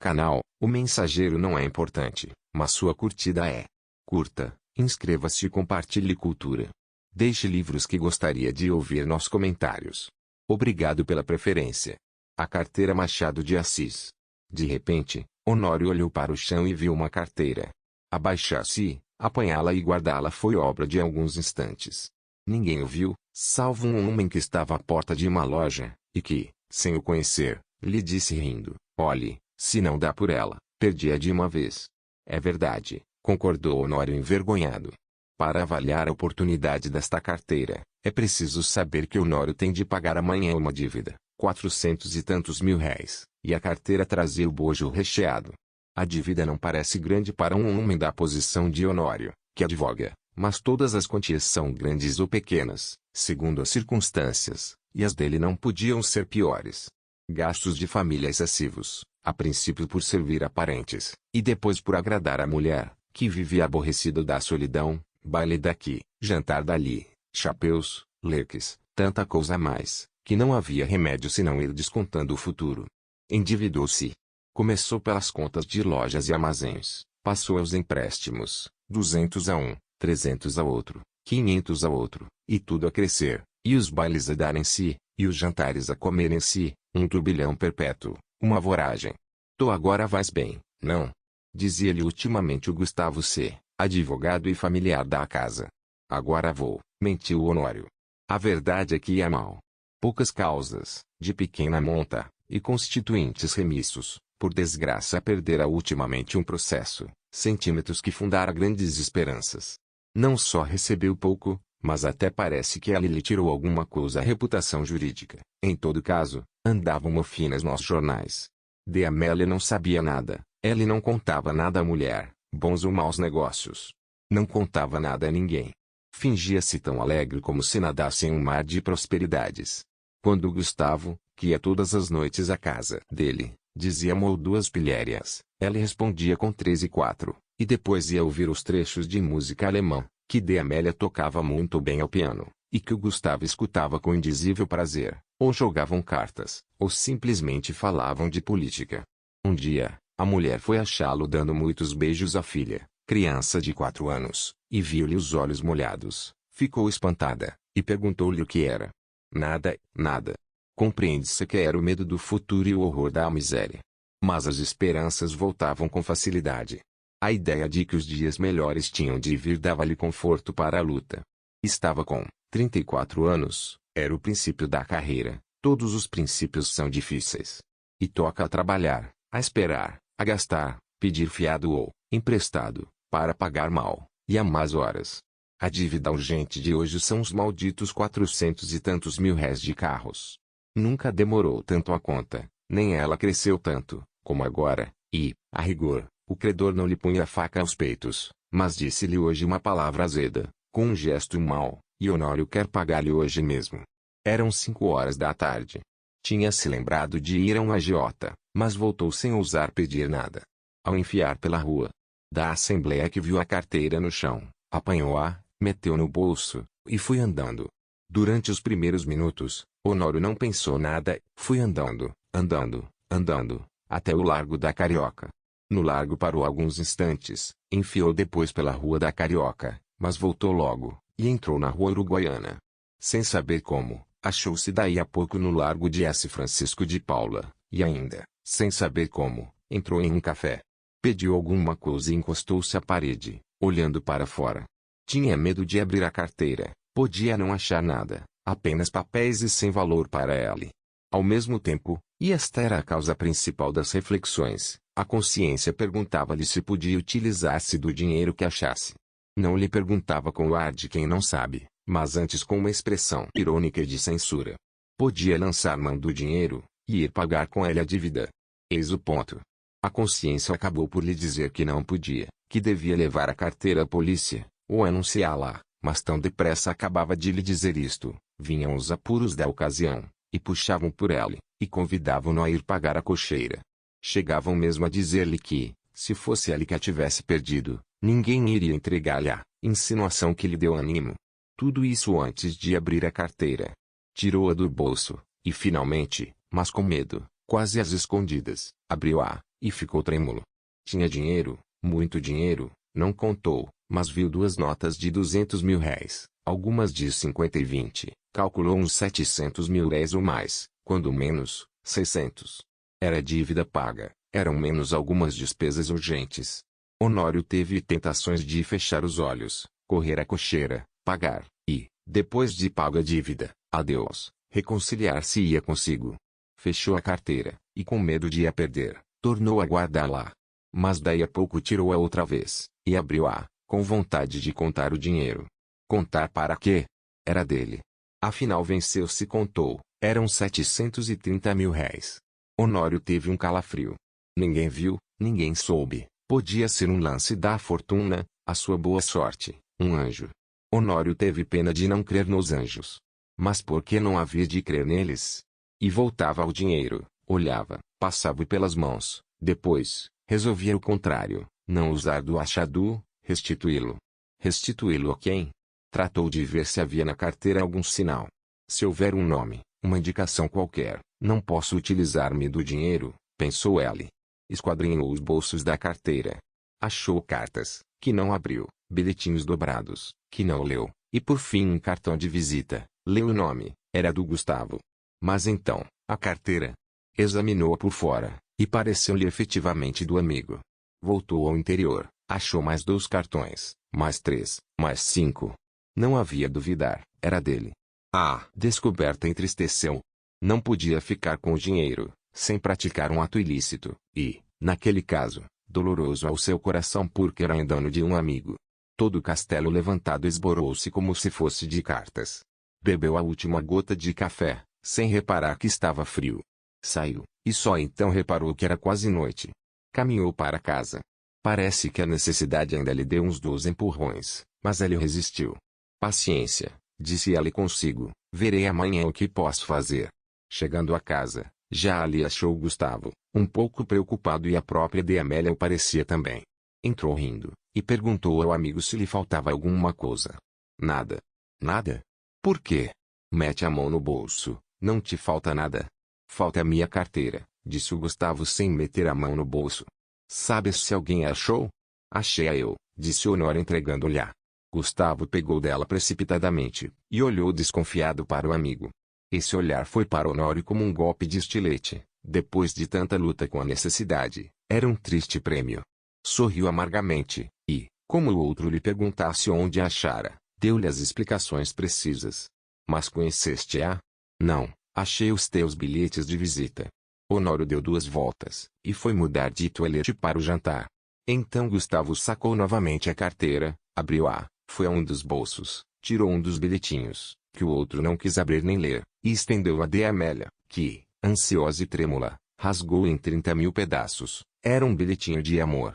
canal. O mensageiro não é importante, mas sua curtida é. Curta, inscreva-se e compartilhe cultura. Deixe livros que gostaria de ouvir nos comentários. Obrigado pela preferência. A carteira Machado de Assis. De repente, Honório olhou para o chão e viu uma carteira. Abaixar-se, apanhá-la e guardá-la foi obra de alguns instantes. Ninguém o viu, salvo um homem que estava à porta de uma loja, e que, sem o conhecer, lhe disse rindo: olhe, se não dá por ela, perdi-a de uma vez. É verdade, concordou Honório envergonhado. Para avaliar a oportunidade desta carteira, é preciso saber que Honório tem de pagar amanhã uma dívida, 400 e tantos mil réis, e a carteira trazia o bojo recheado. A dívida não parece grande para um homem da posição de Honório, que advoga, mas todas as quantias são grandes ou pequenas, segundo as circunstâncias, e as dele não podiam ser piores. Gastos de família excessivos, a princípio por servir a parentes, e depois por agradar a mulher, que vivia aborrecido da solidão, baile daqui, jantar dali, chapéus, leques, tanta coisa a mais, que não havia remédio senão ir descontando o futuro. Endividou-se. Começou pelas contas de lojas e armazéns, passou aos empréstimos, 200 a um, 300 a outro, 500 a outro, e tudo a crescer, e os bailes a dar em si, e os jantares a comer em si, um turbilhão perpétuo, uma voragem. Tu agora vais bem, não? Dizia-lhe ultimamente o Gustavo C., advogado e familiar da casa. Agora vou, mentiu Honório. A verdade é que ia mal. Poucas causas, de pequena monta, e constituintes remissos, por desgraça perdera ultimamente um processo, centímetros que fundara grandes esperanças. Não só recebeu pouco, mas até parece que ela lhe tirou alguma coisa a reputação jurídica. Em todo caso, andavam mofinas nos jornais. De Amélia não sabia nada, ela não contava nada à mulher, bons ou maus negócios. Não contava nada a ninguém. Fingia-se tão alegre como se nadasse em um mar de prosperidades. Quando Gustavo, que ia todas as noites à casa dele, dizia uma ou duas pilhérias, ela respondia com 3 e 4, e depois ia ouvir os trechos de música alemã, que de Amélia tocava muito bem ao piano, e que o Gustavo escutava com indizível prazer, ou jogavam cartas, ou simplesmente falavam de política. Um dia, a mulher foi achá-lo dando muitos beijos à filha, criança de 4 anos, e viu-lhe os olhos molhados, ficou espantada, e perguntou-lhe o que era. Nada, nada. Compreende-se que era o medo do futuro e o horror da miséria. Mas as esperanças voltavam com facilidade. A ideia de que os dias melhores tinham de vir dava-lhe conforto para a luta. Estava com 34 anos, era o princípio da carreira, todos os princípios são difíceis. E toca a trabalhar, a esperar, a gastar, pedir fiado ou, emprestado, para pagar mal, e a más horas. A dívida urgente de hoje são os malditos 400 e tantos mil réis de carros. Nunca demorou tanto a conta, nem ela cresceu tanto, como agora, e, a rigor, o credor não lhe punha a faca aos peitos, mas disse-lhe hoje uma palavra azeda, com um gesto mau, e Honório quer pagar-lhe hoje mesmo. Eram 5 horas da tarde. Tinha se lembrado de ir a um agiota, mas voltou sem ousar pedir nada. Ao enfiar pela rua da Assembleia que viu a carteira no chão, apanhou-a, meteu no bolso, e foi andando. Durante os primeiros minutos, Honório não pensou nada, foi andando, andando, andando, até o Largo da Carioca. No largo parou alguns instantes, enfiou depois pela Rua da Carioca, mas voltou logo, e entrou na Rua Uruguaiana. Sem saber como, achou-se daí a pouco no Largo de S. Francisco de Paula, e ainda, sem saber como, entrou em um café. Pediu alguma coisa e encostou-se à parede, olhando para fora. Tinha medo de abrir a carteira, podia não achar nada, apenas papéis e sem valor para ela. Ao mesmo tempo, e esta era a causa principal das reflexões, a consciência perguntava-lhe se podia utilizar-se do dinheiro que achasse. Não lhe perguntava com o ar de quem não sabe, mas antes com uma expressão irônica e de censura. Podia lançar mão do dinheiro, e ir pagar com ele a dívida. Eis o ponto. A consciência acabou por lhe dizer que não podia, que devia levar a carteira à polícia, ou anunciá-la, mas tão depressa acabava de lhe dizer isto, vinham os apuros da ocasião, e puxavam por ela, e convidavam-no a ir pagar a cocheira. Chegavam mesmo a dizer-lhe que, se fosse ele que a tivesse perdido, ninguém iria entregar-lhe a insinuação que lhe deu ânimo. Tudo isso antes de abrir a carteira. Tirou-a do bolso, e finalmente, mas com medo, quase às escondidas, abriu-a, e ficou trêmulo. Tinha dinheiro, muito dinheiro, não contou, mas viu duas notas de 200 mil réis, algumas de 50 e 20, calculou uns 700 mil réis ou mais, quando menos, 600. Era dívida paga, eram menos algumas despesas urgentes. Honório teve tentações de fechar os olhos, correr à cocheira, pagar, e, depois de paga a dívida, adeus, reconciliar-se-ia consigo. Fechou a carteira, e com medo de a perder, tornou a guardá-la. Mas daí a pouco tirou-a outra vez, e abriu-a, com vontade de contar o dinheiro. Contar para quê? Era dele. Afinal venceu-se, contou, eram 730 mil réis. Honório teve um calafrio. Ninguém viu, ninguém soube, podia ser um lance da fortuna, a sua boa sorte, um anjo. Honório teve pena de não crer nos anjos. Mas por que não havia de crer neles? E voltava ao dinheiro, olhava, passava-o pelas mãos, depois, resolvia o contrário, não usar do achado, restituí-lo. Restituí-lo a quem? Tratou de ver se havia na carteira algum sinal. Se houver um nome, uma indicação qualquer, não posso utilizar-me do dinheiro, pensou ele. Esquadrinhou os bolsos da carteira. Achou cartas, que não abriu, bilhetinhos dobrados, que não leu, e por fim um cartão de visita. Leu o nome, era do Gustavo. Mas então, a carteira. Examinou-a por fora, e pareceu-lhe efetivamente do amigo. Voltou ao interior, achou mais 2 cartões, mais 3, mais 5. Não havia duvidar, era dele. A descoberta entristeceu. Não podia ficar com o dinheiro, sem praticar um ato ilícito, e, naquele caso, doloroso ao seu coração porque era em dano de um amigo. Todo o castelo levantado esborou-se como se fosse de cartas. Bebeu a última gota de café, sem reparar que estava frio. Saiu, e só então reparou que era quase noite. Caminhou para casa. Parece que a necessidade ainda lhe deu uns 2 empurrões, mas ele resistiu. Paciência, disse ele consigo, verei amanhã o que posso fazer. Chegando a casa, já ali achou Gustavo, um pouco preocupado, e a própria de Amélia o parecia também. Entrou rindo, e perguntou ao amigo se lhe faltava alguma coisa. Nada. Nada? Por quê? Mete a mão no bolso, não te falta nada. Falta a minha carteira, disse o Gustavo sem meter a mão no bolso. Sabes se alguém a achou? Achei-a eu, disse Honório entregando-lhe-a. Gustavo pegou dela precipitadamente, e olhou desconfiado para o amigo. Esse olhar foi para Honório como um golpe de estilete, depois de tanta luta com a necessidade, era um triste prêmio. Sorriu amargamente, e, como o outro lhe perguntasse onde a achara, deu-lhe as explicações precisas. Mas conheceste-a? Não, achei os teus bilhetes de visita. Honório deu 2 voltas, e foi mudar de toilette para o jantar. Então Gustavo sacou novamente a carteira, abriu-a, foi a um dos bolsos, tirou um dos bilhetinhos, que o outro não quis abrir nem ler, e estendeu a de Amélia, que, ansiosa e trêmula, rasgou em 30 mil pedaços. Era um bilhetinho de amor.